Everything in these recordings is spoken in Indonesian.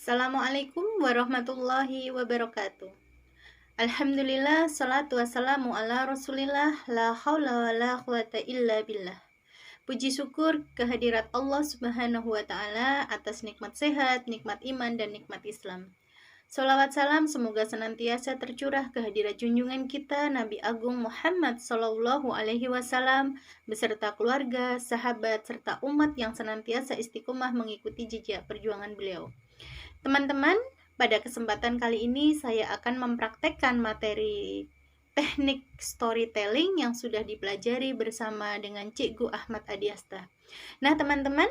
Assalamualaikum warahmatullahi wabarakatuh. Alhamdulillah, salatu wassalamu ala rasulillah, la hawla wa la quwata illa billah. Puji syukur kehadirat Allah subhanahu wa ta'ala atas nikmat sehat, nikmat iman, dan nikmat Islam. Salawat salam semoga senantiasa tercurah kehadirat junjungan kita Nabi Agung Muhammad Sallallahu Alaihi Wasallam beserta keluarga, sahabat, serta umat yang senantiasa istiqomah mengikuti jejak perjuangan beliau. Teman-teman, pada kesempatan kali ini saya akan mempraktekkan materi teknik storytelling yang sudah dipelajari bersama dengan Cikgu Ahmad Adiasta. Nah, teman-teman,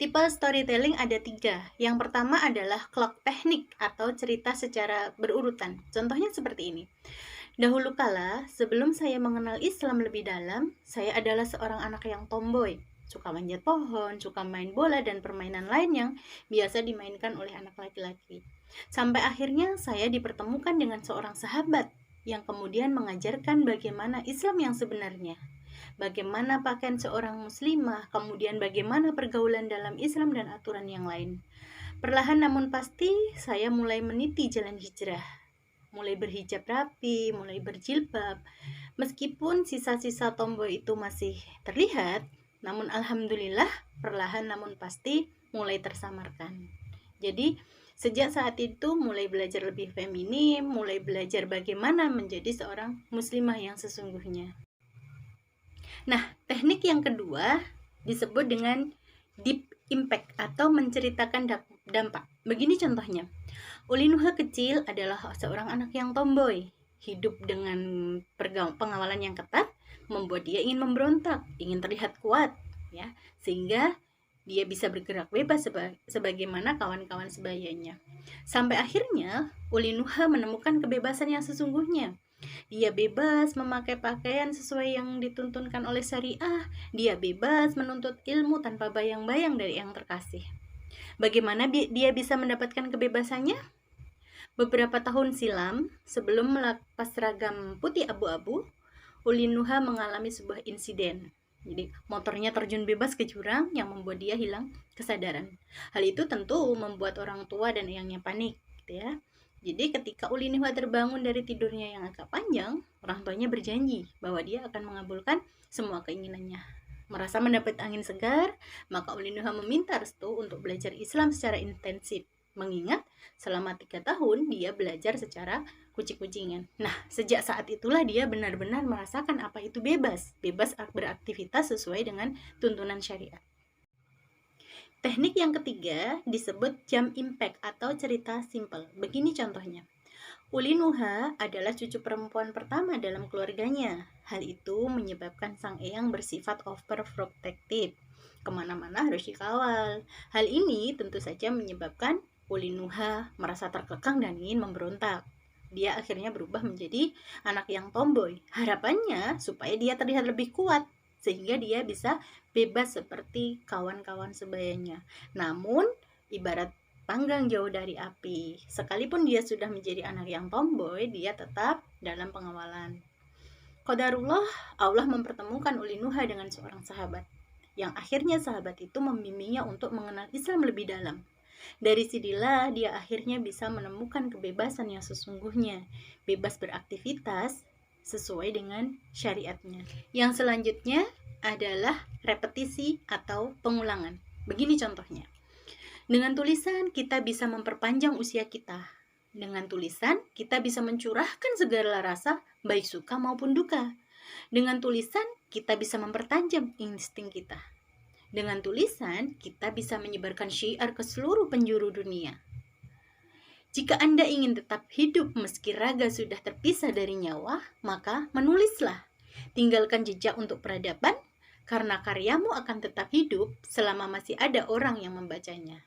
tipe storytelling ada 3. Yang pertama adalah clock teknik atau cerita secara berurutan. Contohnya seperti ini. Dahulu kala, sebelum saya mengenal Islam lebih dalam, saya adalah seorang anak yang tomboy. Suka manjat pohon, suka main bola, dan permainan lain yang biasa dimainkan oleh anak laki-laki. Sampai akhirnya saya dipertemukan dengan seorang sahabat yang kemudian mengajarkan bagaimana Islam yang sebenarnya. Bagaimana pakaian seorang muslimah, kemudian bagaimana pergaulan dalam Islam dan aturan yang lain. Perlahan namun pasti, saya mulai meniti jalan hijrah. Mulai berhijab rapi, mulai berjilbab. Meskipun sisa-sisa tomboy itu masih terlihat, namun alhamdulillah perlahan namun pasti mulai tersamarkan. Jadi sejak saat itu mulai belajar lebih feminim, mulai belajar bagaimana menjadi seorang muslimah yang sesungguhnya. Nah, teknik yang kedua disebut dengan deep impact atau menceritakan dampak. Begini contohnya. Uli Nuha kecil adalah seorang anak yang tomboy. Hidup dengan pengawalan yang ketat membuat dia ingin memberontak, ingin terlihat kuat, ya, sehingga dia bisa bergerak bebas sebagaimana kawan-kawan sebayanya. Sampai akhirnya Uli Nuha menemukan kebebasan yang sesungguhnya. Dia bebas memakai pakaian sesuai yang dituntunkan oleh syariah. Dia bebas menuntut ilmu tanpa bayang-bayang dari yang terkasih. Bagaimana dia bisa mendapatkan kebebasannya? Beberapa tahun silam, sebelum melepas seragam putih abu-abu, Uli Nuha mengalami sebuah insiden. Jadi motornya terjun bebas ke jurang yang membuat dia hilang kesadaran. Hal itu tentu membuat orang tua dan eyangnya panik, gitu ya. Jadi ketika Uli Nuha terbangun dari tidurnya yang agak panjang, orang tuanya berjanji bahwa dia akan mengabulkan semua keinginannya. Merasa mendapat angin segar, maka Uli Nuha meminta restu untuk belajar Islam secara intensif. Mengingat selama 3 tahun dia belajar secara kucing-kucingan. Nah, sejak saat itulah dia benar-benar merasakan apa itu bebas beraktivitas sesuai dengan tuntunan syariat. Teknik yang ketiga disebut jump impact atau cerita simple. Begini contohnya. Uli Nuha adalah cucu perempuan pertama dalam keluarganya. Hal itu menyebabkan sang eyang bersifat overprotective. Kemana-mana harus dikawal. Hal ini tentu saja menyebabkan Uli Nuha merasa terkekang dan ingin memberontak. Dia akhirnya berubah menjadi anak yang tomboy. Harapannya supaya dia terlihat lebih kuat, sehingga dia bisa bebas seperti kawan-kawan sebayanya. Namun, ibarat panggang jauh dari api. Sekalipun dia sudah menjadi anak yang tomboy, dia tetap dalam pengawalan. Qadarullah, Allah mempertemukan Uli Nuha dengan seorang sahabat, yang akhirnya sahabat itu membimbingnya untuk mengenal Islam lebih dalam. Dari sinilah dia akhirnya bisa menemukan kebebasan yang sesungguhnya, bebas beraktivitas sesuai dengan syariatnya. Yang selanjutnya adalah repetisi atau pengulangan. Begini contohnya. Dengan tulisan kita bisa memperpanjang usia kita. Dengan tulisan kita bisa mencurahkan segala rasa baik suka maupun duka. Dengan tulisan kita bisa mempertajam insting kita. Dengan tulisan, kita bisa menyebarkan syiar ke seluruh penjuru dunia. Jika Anda ingin tetap hidup meski raga sudah terpisah dari nyawa, maka menulislah. Tinggalkan jejak untuk peradaban, karena karyamu akan tetap hidup selama masih ada orang yang membacanya.